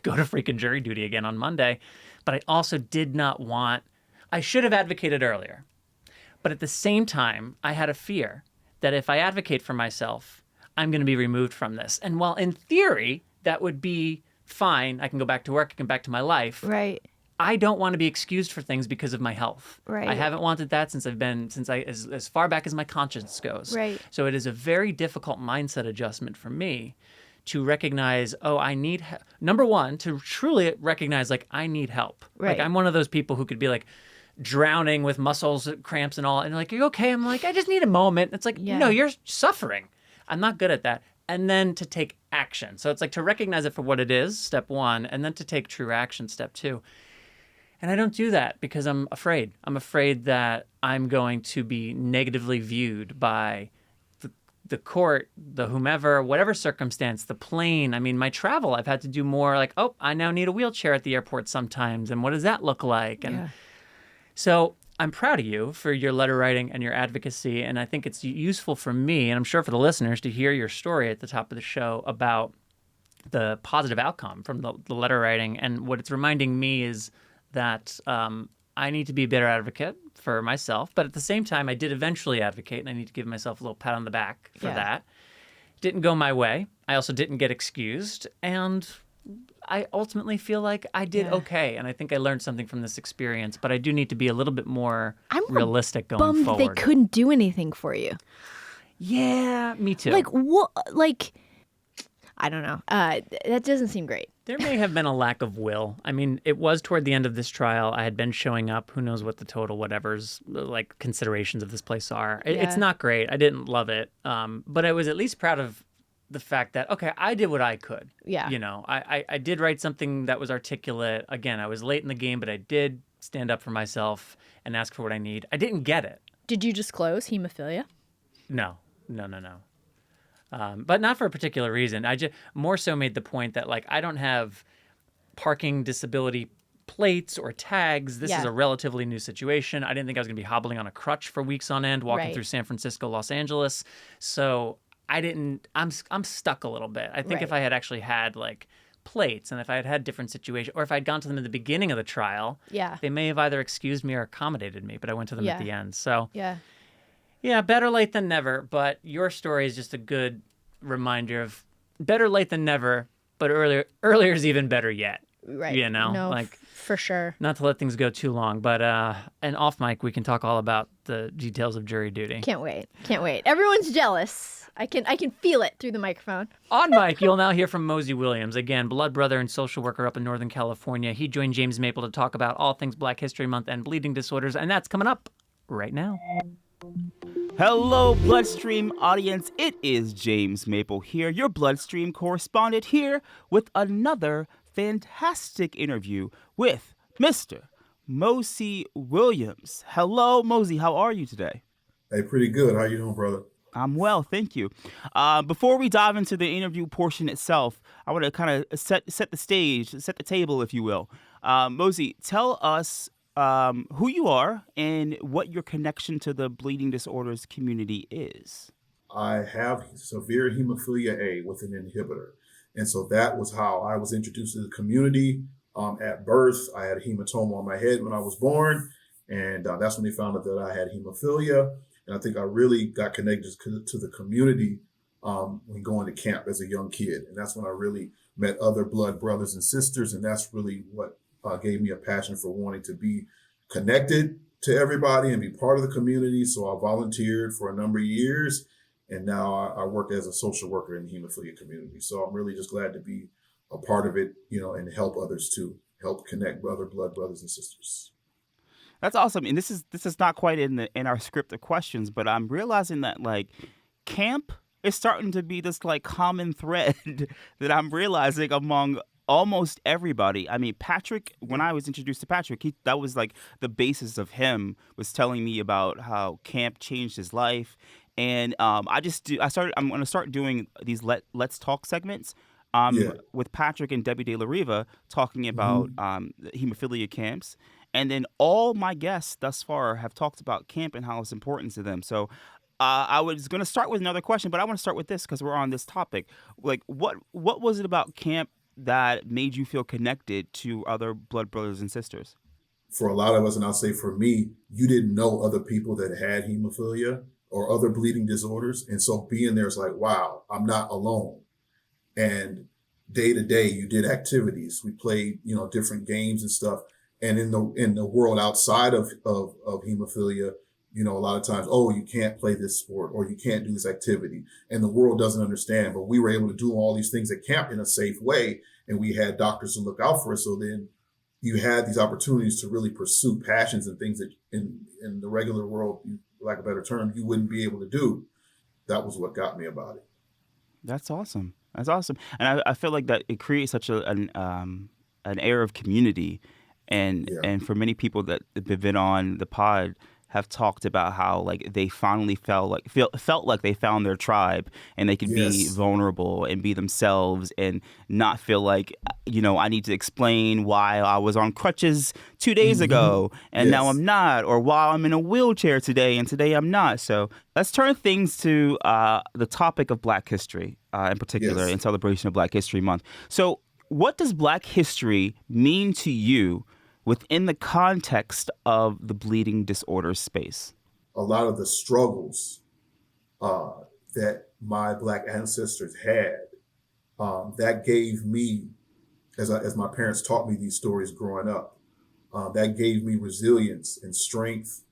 go to freaking jury duty again on Monday. But I also did not I should have advocated earlier. But at the same time, I had a fear that if I advocate for myself, I'm going to be removed from this. And while in theory, that would be fine, I can go back to work, I can go back to my life. Right. I don't want to be excused for things because of my health. Right. I haven't wanted that as far back as my conscience goes. Right. So it is a very difficult mindset adjustment for me to recognize, number one, to truly recognize, like, I need help. Right. Like, I'm one of those people who could be, like, drowning with muscles cramps and all. And like, are you okay? I'm like, I just need a moment. It's like, no, you're suffering. I'm not good at that. and then to take action. So it's like to recognize it for what it is, step one, and then to take true action, step two. And I don't do that because I'm afraid. I'm afraid that I'm going to be negatively viewed by the court, the whomever, whatever circumstance, the plane. I mean, my travel, I've had to do more like, oh, I now need a wheelchair at the airport sometimes. And what does that look like? And so I'm proud of you for your letter writing and your advocacy. And I think it's useful for me, and I'm sure for the listeners, to hear your story at the top of the show about the positive outcome from the letter writing. And what it's reminding me is that I need to be a better advocate for myself. But at the same time, I did eventually advocate, and I need to give myself a little pat on the back for that. Didn't go my way. I also didn't get excused. And I ultimately feel like I did okay. And I think I learned something from this experience. But I do need to be a little bit more realistic going forward. They couldn't do anything for you. Yeah, me too. Like, what? Like, I don't know. That doesn't seem great. There may have been a lack of will. I mean, it was toward the end of this trial. I had been showing up. Who knows what the total whatever's like considerations of this place are. It's not great. I didn't love it. But I was at least proud of the fact that, okay, I did what I could. Yeah. You know, I did write something that was articulate. Again, I was late in the game, but I did stand up for myself and ask for what I need. I didn't get it. Did you disclose hemophilia? No. But not for a particular reason. I just more so made the point that, like, I don't have parking disability plates or tags. This is a relatively new situation. I didn't think I was going to be hobbling on a crutch for weeks on end, walking through San Francisco, Los Angeles. So I'm stuck a little bit. I think if I had actually had, like, plates, and if I had had different situations, or if I'd gone to them at the beginning of the trial, they may have either excused me or accommodated me, but I went to them at the end. So yeah, better late than never, but your story is just a good reminder of better late than never, but earlier is even better yet. Right. You know, no, like for sure. Not to let things go too long, but and off mic we can talk all about the details of jury duty. Can't wait. Everyone's jealous. I can feel it through the microphone. On mic, you'll now hear from Mosi Williams, again, blood brother and social worker up in Northern California. He joined James Maple to talk about all things Black History Month and bleeding disorders, and that's coming up right now. Hello, BloodStream audience. It is James Maple here, your BloodStream correspondent, here with another fantastic interview with Mr. Mosi Williams. Hello, Mosi. How are you today? Hey, pretty good. How you doing, brother? I'm well, thank you. Before we dive into the interview portion itself, I want to kind of set the stage, set the table, if you will. Mosi, tell us who you are and what your connection to the bleeding disorders community is. I have severe hemophilia A with an inhibitor. And so that was how I was introduced to the community. At birth, I had a hematoma on my head when I was born. And that's when they found out that I had hemophilia. And I think I really got connected to the community when going to camp as a young kid. And that's when I really met other blood brothers and sisters. And that's really what gave me a passion for wanting to be connected to everybody and be part of the community. So I volunteered for a number of years. And now I work as a social worker in the hemophilia community. So I'm really just glad to be a part of it, you know, and help others too, help connect blood brothers and sisters. That's awesome. And this is not quite in our script of questions, but I'm realizing that, like, camp is starting to be this, like, common thread that I'm realizing among almost everybody. I mean, Patrick, when I was introduced to Patrick, that was like the basis of him, was telling me about how camp changed his life. And I'm going to start doing these Let's Talk segments with Patrick and Debbie De La Riva talking about hemophilia camps. And then all my guests thus far have talked about camp and how it's important to them. So I was going to start with another question, but I want to start with this because we're on this topic. Like, what was it about camp that made you feel connected to other blood brothers and sisters? For a lot of us, and I'll say for me, you didn't know other people that had hemophilia or other bleeding disorders. And so being there is like, wow, I'm not alone. And day to day, you did activities. We played, you know, different games and stuff. And in the world outside of hemophilia, you know, a lot of times, oh, you can't play this sport or you can't do this activity. And the world doesn't understand. But we were able to do all these things at camp in a safe way. And we had doctors to look out for us. So then you had these opportunities to really pursue passions and things that in the regular world, for lack of a better term, you wouldn't be able to do. That was what got me about it. That's awesome. That's awesome. And I feel like that it creates such an air of community. Yeah. And for many people that have been on the pod have talked about how like they finally felt like they found their tribe and they could be Yes. vulnerable and be themselves and not feel like, I need to explain why I was on crutches 2 days ago and now Yes. I'm not, or why I'm in a wheelchair today and today I'm not. So let's turn things to the topic of Black history in particular Yes. in celebration of Black History Month. So what does Black history mean to you within the context of the bleeding disorders space? A lot of the struggles that my Black ancestors had, that gave me, as my parents taught me these stories growing up, that gave me resilience and strength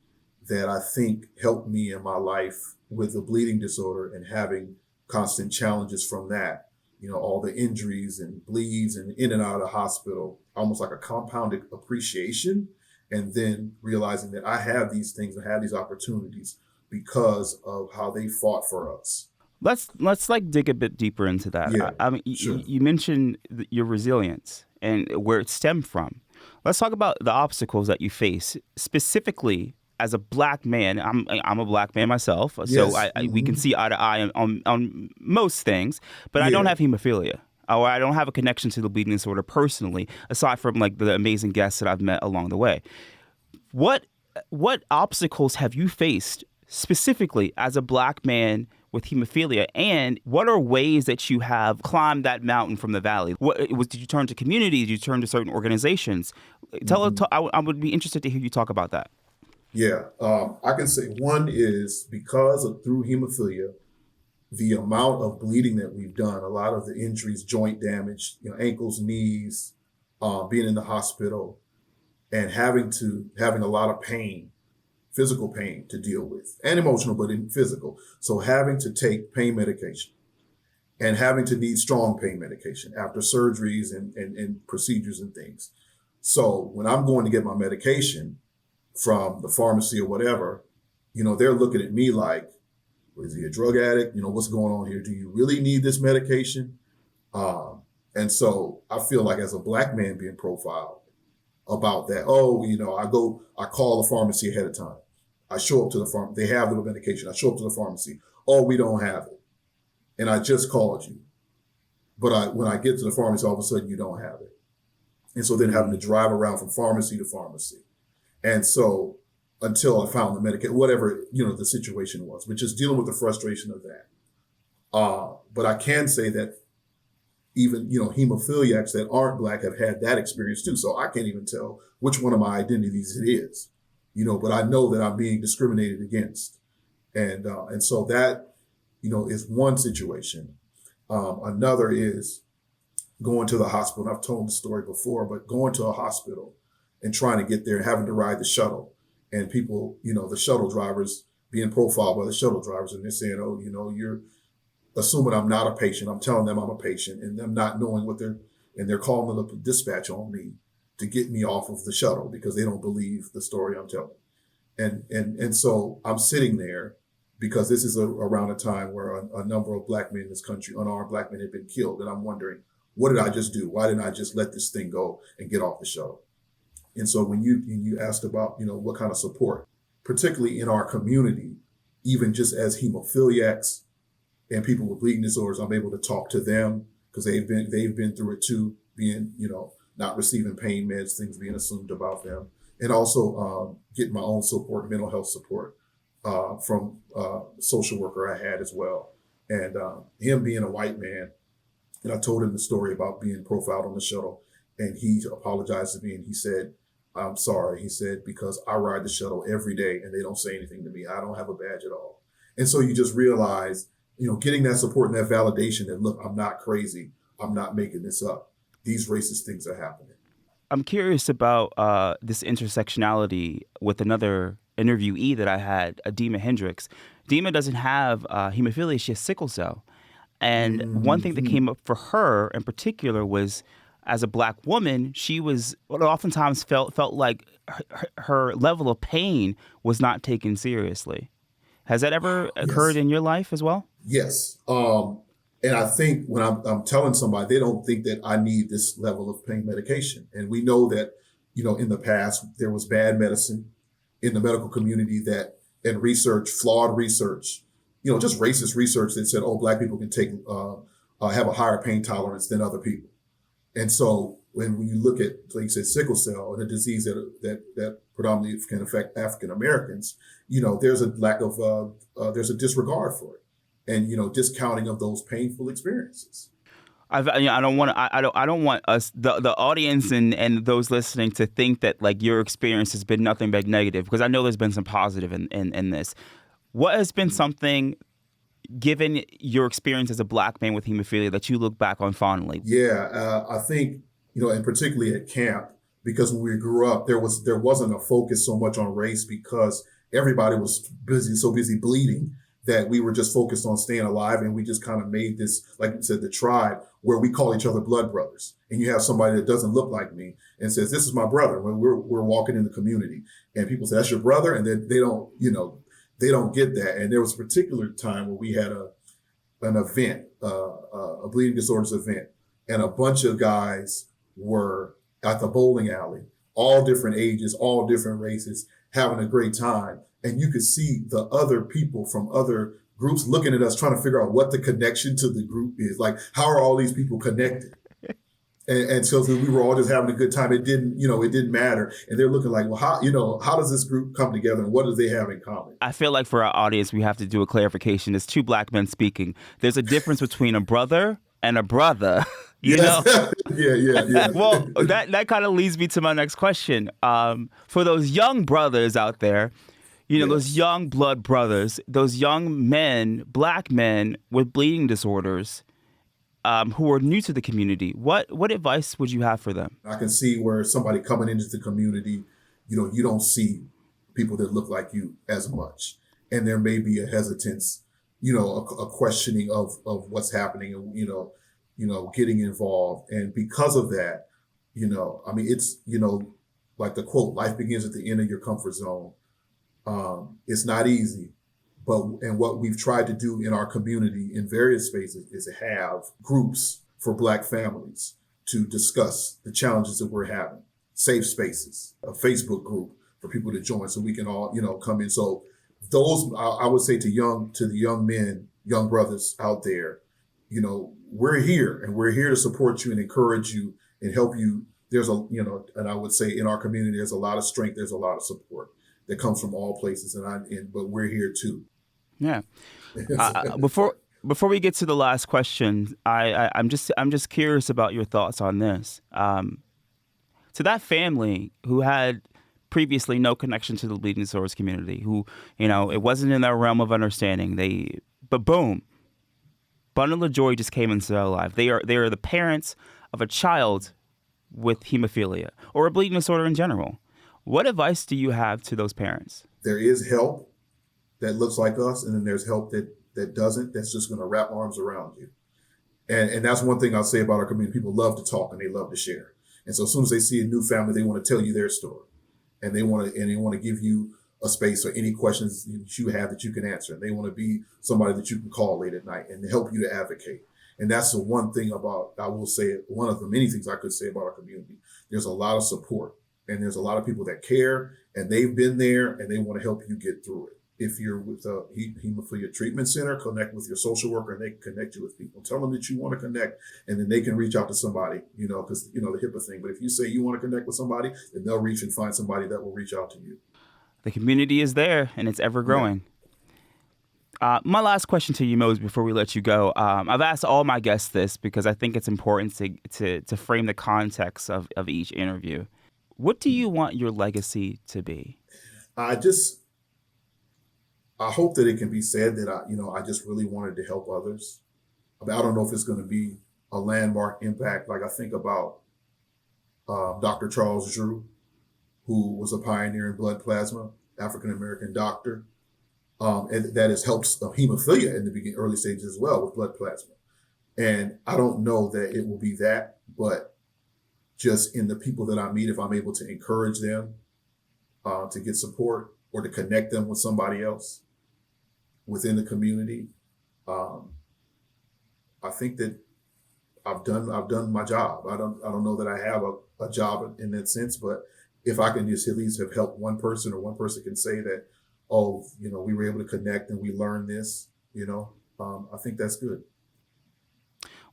that I think helped me in my life with the bleeding disorder and having constant challenges from that. All the injuries and bleeds and in and out of the hospital, almost like a compounded appreciation. And then realizing that I have these things, I have these opportunities because of how they fought for us. Let's like dig a bit deeper into that. Yeah, I mean, sure. you mentioned your resilience and where it stemmed from. Let's talk about the obstacles that you face specifically as a Black man. I'm a Black man myself, so Yes. we can see eye to eye on most things, but I don't Yeah. have hemophilia. Or I don't have a connection to the bleeding disorder personally, aside from like the amazing guests that I've met along the way. What obstacles have you faced specifically as a Black man with hemophilia, and what are ways that you have climbed that mountain from the valley? Did you turn to communities? Did you turn to certain organizations? I would be interested to hear you talk about that. Yeah, I can say one is because through hemophilia, the amount of bleeding that we've done, a lot of the injuries, joint damage, ankles, knees, being in the hospital, and having a lot of pain, physical pain to deal with, and emotional, but in physical. So having to take pain medication and having to need strong pain medication after surgeries and procedures and things. So when I'm going to get my medication from the pharmacy or whatever, they're looking at me like, is he a drug addict? What's going on here? Do you really need this medication? And so I feel like as a Black man being profiled about that, I call the pharmacy ahead of time. I show up to the pharmacy. They have the medication. I show up to the pharmacy. Oh, we don't have it. And I just called you. But when I get to the pharmacy, all of a sudden you don't have it. And so then having to drive around from pharmacy to pharmacy. And so until I found the medication, whatever, the situation was, but just dealing with the frustration of that. But I can say that even, hemophiliacs that aren't Black have had that experience too. So I can't even tell which one of my identities it is, but I know that I'm being discriminated against. And so that, is one situation. Another is going to the hospital. And I've told the story before, but going to a hospital and trying to get there and having to ride the shuttle, and people, the shuttle drivers being profiled by the shuttle drivers, and they're saying, oh, you're assuming I'm not a patient. I'm telling them I'm a patient, and them not knowing they're calling the dispatch on me to get me off of the shuttle because they don't believe the story I'm telling. And so I'm sitting there because this is around a time where a number of Black men in this country, unarmed Black men, have been killed. And I'm wondering, what did I just do? Why didn't I just let this thing go and get off the shuttle? And so when you asked about, what kind of support, particularly in our community, even just as hemophiliacs and people with bleeding disorders, I'm able to talk to them because they've been through it too, being, not receiving pain meds, things being assumed about them. And also getting my own support, mental health support from a social worker I had as well. And him being a white man, and I told him the story about being profiled on the shuttle, and he apologized to me and he said, I'm sorry. He said, because I ride the shuttle every day and they don't say anything to me. I don't have a badge at all. And so you just realize, getting that support and that validation that, look, I'm not crazy. I'm not making this up. These racist things are happening. I'm curious about this intersectionality with another interviewee that I had, Dima Hendricks. Dima doesn't have hemophilia. She has sickle cell. And one thing that came up for her in particular was, as a Black woman, she was oftentimes felt like her level of pain was not taken seriously. Has that ever occurred in your life as well? Yes. And I think when I'm telling somebody, they don't think that I need this level of pain medication. And we know that, in the past, there was bad medicine in the medical community and research, flawed research, just racist research that said, oh, Black people can have a higher pain tolerance than other people. And so when you look at, like you said, sickle cell and a disease that predominantly can affect African Americans, there's a lack of, there's a disregard for it, and discounting of those painful experiences. I don't want us, the audience and those listening, to think that like your experience has been nothing but negative, because I know there's been some positive in this. What has been something, given your experience as a Black man with hemophilia, that you look back on fondly? Yeah, I think, and particularly at camp, because when we grew up, there wasn't a focus so much on race, because everybody was so busy bleeding, that we were just focused on staying alive. And we just kind of made this, like you said, the tribe, where we call each other blood brothers. And you have somebody that doesn't look like me and says, this is my brother, when we're walking in the community. And people say, that's your brother? And then they don't get that. And there was a particular time where we had an event, a bleeding disorders event, and a bunch of guys were at the bowling alley, all different ages, all different races, having a great time. And you could see the other people from other groups looking at us, trying to figure out what the connection to the group is. Like, how are all these people connected? And so we were all just having a good time. It didn't matter. And they're looking like, well, how does this group come together, and what do they have in common? I feel like for our audience, we have to do a clarification. There's two Black men speaking. There's a difference between a brother and a brother. Yeah. Well, that kind of leads me to my next question. For those young brothers out there, Yes. those young blood brothers, those young men, Black men with bleeding disorders, who are new to the community, what advice would you have for them? I can see where somebody coming into the community, you don't see people that look like you as much. And there may be a hesitance, a questioning of what's happening, and, getting involved. And because of that, it's, like the quote, life begins at the end of your comfort zone. It's not easy. And what we've tried to do in our community in various spaces is to have groups for Black families to discuss the challenges that we're having, safe spaces, a Facebook group for people to join so we can all, come in. So those, I would say to the young men, young brothers out there, we're here, and we're here to support you and encourage you and help you. There's and I would say in our community, there's a lot of strength. There's a lot of support that comes from all places. But we're here too. Yeah. Before we get to the last question, I'm just curious about your thoughts on this. To that family who had previously no connection to the bleeding disorders community, who, it wasn't in their realm of understanding, but boom, bundle of joy just came into their life. They are the parents of a child with hemophilia or a bleeding disorder in general. What advice do you have to those parents? There is help that looks like us, and then there's help that doesn't, that's just going to wrap arms around you. And that's one thing I'll say about our community. People love to talk and they love to share. And so as soon as they see a new family, they want to tell you their story, and they want to give you a space or any questions that you have that you can answer. And they want to be somebody that you can call late at night and help you to advocate. And that's the one thing I will say, one of the many things I could say about our community. There's a lot of support, and there's a lot of people that care, and they've been there, and they want to help you get through it. If you're with a hemophilia treatment center, connect with your social worker, and they can connect you with people. Tell them that you want to connect, and then they can reach out to somebody, because, the HIPAA thing. But if you say you want to connect with somebody, then they'll reach and find somebody that will reach out to you. The community is there, and it's ever growing. Yeah. My last question to you, Mose, before we let you go. I've asked all my guests this because I think it's important to frame the context of each interview. What do you want your legacy to be? I hope that it can be said that I just really wanted to help others. I don't know if it's going to be a landmark impact. Like I think about Dr. Charles Drew, who was a pioneer in blood plasma, African-American doctor, and that has helped hemophilia in the early stages as well with blood plasma. And I don't know that it will be that, but just in the people that I meet, if I'm able to encourage them to get support or to connect them with somebody else within the community, I think that I've done my job. I don't know that I have a job in that sense, but if I can just at least have helped one person, or one person can say that, oh, we were able to connect and we learned this, I think that's good.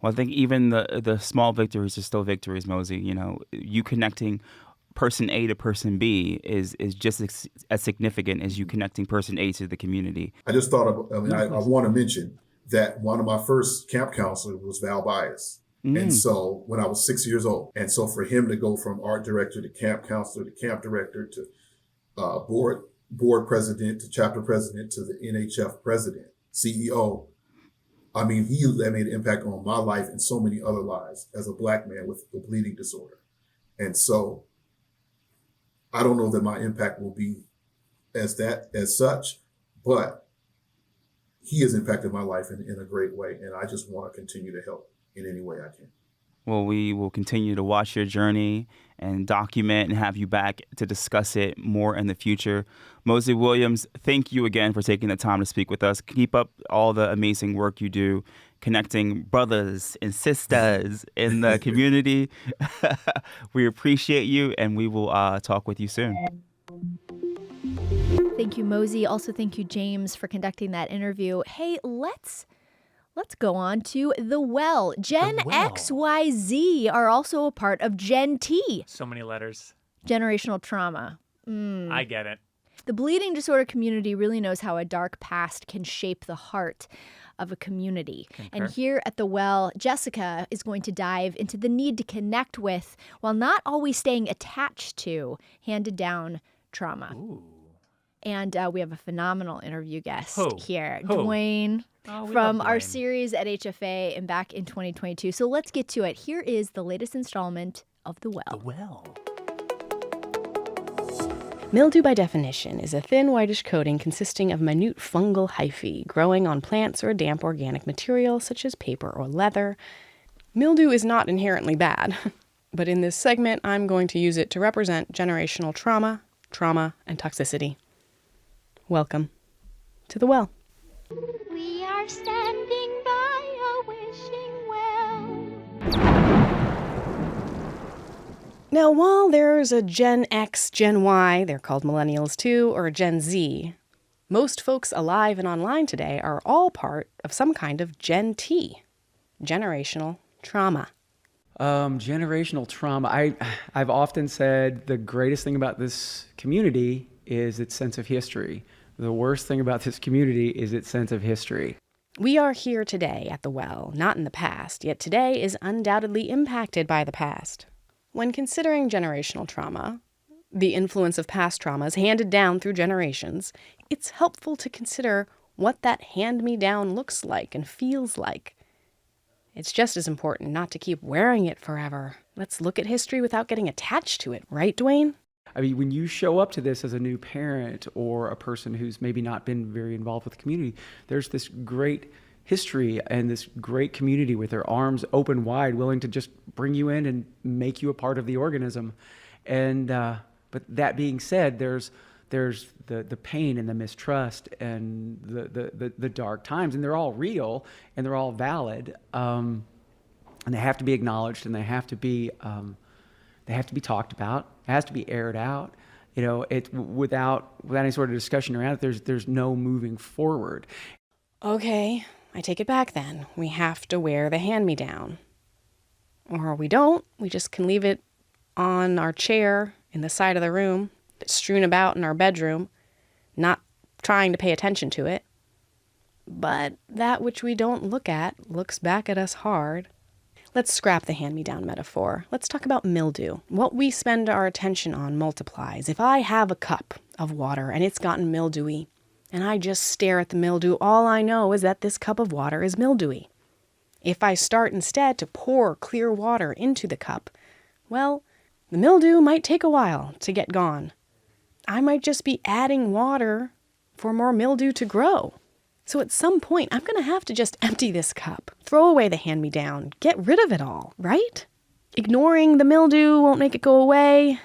Well, I think even the small victories are still victories, Mosi. You connecting person A to person B is just as significant as you connecting person A to the community. I just thought I want to mention that one of my first camp counselors was Val Bias. And so when I was 6 years old, and so for him to go from art director to camp counselor to camp director to board president to chapter president to the NHF president, CEO, I mean, he made an impact on my life and so many other lives as a Black man with a bleeding disorder. And so I don't know that my impact will be as such, but he has impacted my life in a great way. And I just want to continue to help in any way I can. Well, we will continue to watch your journey and document and have you back to discuss it more in the future. Mosi Williams, thank you again for taking the time to speak with us. Keep up all the amazing work you do, connecting brothers and sisters in the community. We appreciate you, and we will talk with you soon. Thank you, Mosi. Also, thank you, James, for conducting that interview. Hey, let's go on to The Well. Gen XYZ are also a part of Gen T. So many letters. Generational trauma. I get it. The bleeding disorder community really knows how a dark past can shape the heart of a community. Concur. And here at The Well, Jessica is going to dive into the need to connect with, while not always staying attached to, handed down trauma. Ooh. And we have a phenomenal interview guest here, Who? Dwayne, We from love our Dwayne. series at HFA and back in 2022. So let's get to it. Here is the latest installment of The Well. The Well. Mildew, by definition, is a thin whitish coating consisting of minute fungal hyphae growing on plants or damp organic material such as paper or leather. Mildew is not inherently bad, but in this segment, I'm going to use it to represent generational trauma, and toxicity. Welcome to The Well. We are standing by a wishing well. Now, while there's a Gen X, Gen Y, they're called millennials too, or a Gen Z, most folks alive and online today are all part of some kind of Gen T, generational trauma. Generational trauma. I've often said the greatest thing about this community is its sense of history. The worst thing about this community is its sense of history. We are here today at The Well, not in the past, yet today is undoubtedly impacted by the past. When considering generational trauma, the influence of past traumas handed down through generations, it's helpful to consider what that hand-me-down looks like and feels like. It's just as important not to keep wearing it forever. Let's look at history without getting attached to it, right, Dwayne? I mean, when you show up to this as a new parent or a person who's maybe not been very involved with the community, there's this great history and this great community with their arms open wide, willing to just bring you in and make you a part of the organism. And but that being said, there's the pain and the mistrust and the dark times, and they're all real and they're all valid, and they have to be acknowledged and they have to be talked about. It has to be aired out. It without any sort of discussion around it, there's no moving forward. Okay, I take it back then. We have to wear the hand-me-down. Or we don't. We just can leave it on our chair in the side of the room, strewn about in our bedroom, not trying to pay attention to it. But that which we don't look at looks back at us hard. Let's scrap the hand-me-down metaphor. Let's talk about mildew. What we spend our attention on multiplies. If I have a cup of water and it's gotten mildewy, and I just stare at the mildew, all I know is that this cup of water is mildewy. If I start instead to pour clear water into the cup, well, the mildew might take a while to get gone. I might just be adding water for more mildew to grow. So at some point, I'm going to have to just empty this cup, throw away the hand-me-down, get rid of it all, right? Ignoring the mildew won't make it go away.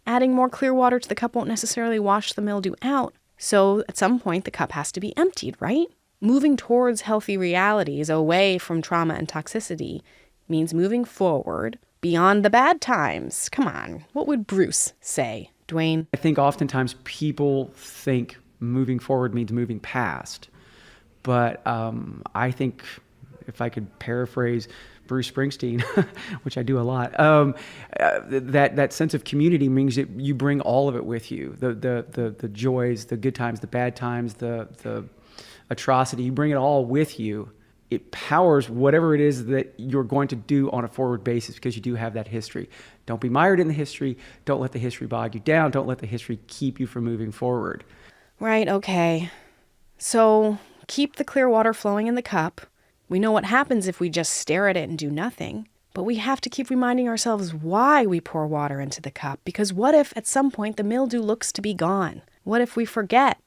Adding more clear water to the cup won't necessarily wash the mildew out. So at some point, the cup has to be emptied, right? Moving towards healthy realities away from trauma and toxicity means moving forward beyond the bad times. Come on, what would Bruce say, Dwayne? I think oftentimes people think moving forward means moving past. But I think if I could paraphrase Bruce Springsteen, which I do a lot, that sense of community means that you bring all of it with you. The joys, the good times, the bad times, the atrocity, you bring it all with you. It powers whatever it is that you're going to do on a forward basis because you do have that history. Don't be mired in the history. Don't let the history bog you down. Don't let the history keep you from moving forward. Right, okay. So keep the clear water flowing in the cup. We know what happens if we just stare at it and do nothing. But we have to keep reminding ourselves why we pour water into the cup. Because what if at some point the mildew looks to be gone? What if we forget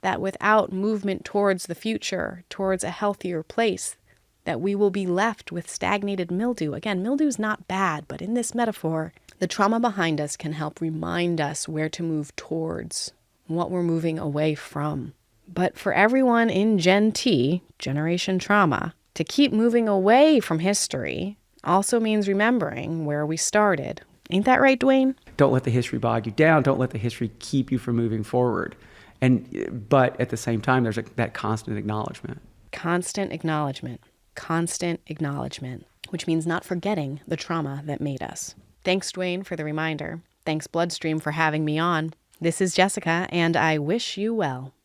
that without movement towards the future, towards a healthier place, that we will be left with stagnated mildew? Again, mildew's not bad, but in this metaphor, the trauma behind us can help remind us where to move towards, what we're moving away from. But for everyone in Gen T, Generation Trauma, to keep moving away from history also means remembering where we started. Ain't that right, Dwayne? Don't let the history bog you down. Don't let the history keep you from moving forward. But at the same time, there's that constant acknowledgement. Constant acknowledgement. Constant acknowledgement, which means not forgetting the trauma that made us. Thanks, Dwayne, for the reminder. Thanks, BloodStream, for having me on. This is Jessica, and I wish you well.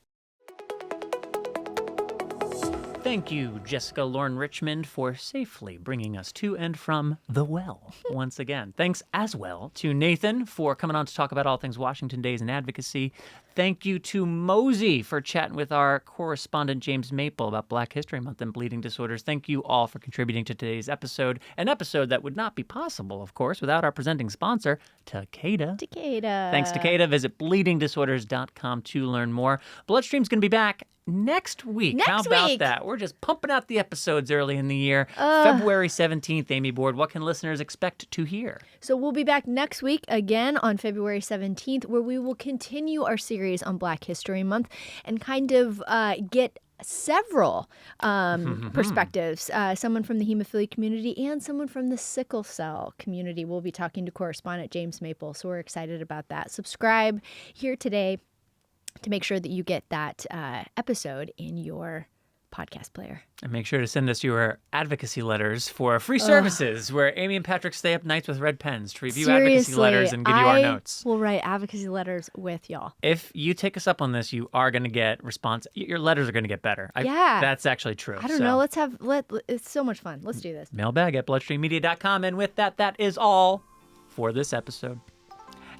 Thank you, Jessica Richmond, for safely bringing us to and from the well once again. Thanks as well to Nathan for coming on to talk about all things Washington Days and advocacy. Thank you to Mosi for chatting with our correspondent James Maple about Black History Month and bleeding disorders. Thank you all for contributing to today's episode, an episode that would not be possible, of course, without our presenting sponsor, Takeda. Thanks, Takeda. Visit bleedingdisorders.com to learn more. BloodStream's going to be back next week. How about that? We're just pumping out the episodes early in the year. February 17th, Amy Board. What can listeners expect to hear? So we'll be back next week again on February 17th, where we will continue our series on Black History Month and kind of get several perspectives. Someone from the hemophilia community and someone from the sickle cell community. We'll be talking to correspondent James Maple, so we're excited about that. Subscribe here today to make sure that you get that episode in your podcast player. And make sure to send us your advocacy letters for free services where Amy and Patrick stay up nights with red pens to review advocacy letters and give you our notes. We'll write advocacy letters with y'all. If you take us up on this, you are going to get response. Your letters are going to get better. Yeah. That's actually true. I don't know. It's so much fun. Let's do this. Mailbag at bloodstreammedia.com. And with that, that is all for this episode.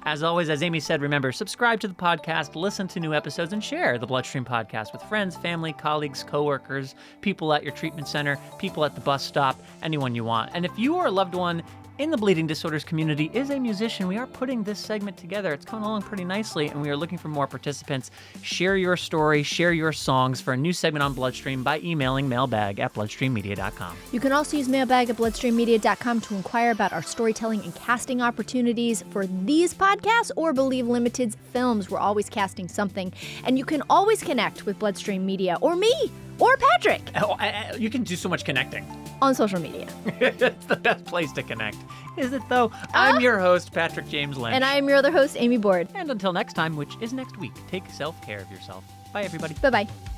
As always, as Amy said, remember, subscribe to the podcast, listen to new episodes, and share the BloodStream podcast with friends, family, colleagues, coworkers, people at your treatment center, people at the bus stop, anyone you want. And if you or a loved one in the bleeding disorders community is a musician, we are putting this segment together. It's coming along pretty nicely, and we are looking for more participants. Share your story, share your songs for a new segment on BloodStream by emailing mailbag at bloodstreammedia.com. You can also use mailbag at bloodstreammedia.com to inquire about our storytelling and casting opportunities for these podcasts or Believe Limited's films. We're always casting something, and you can always connect with Bloodstream Media or me or Patrick. Oh, you can do so much connecting. On social media. It's the best place to connect. Is it, though? I'm your host, Patrick James Lynch. And I am your other host, Amy Board. And until next time, which is next week, take self-care of yourself. Bye, everybody. Bye-bye.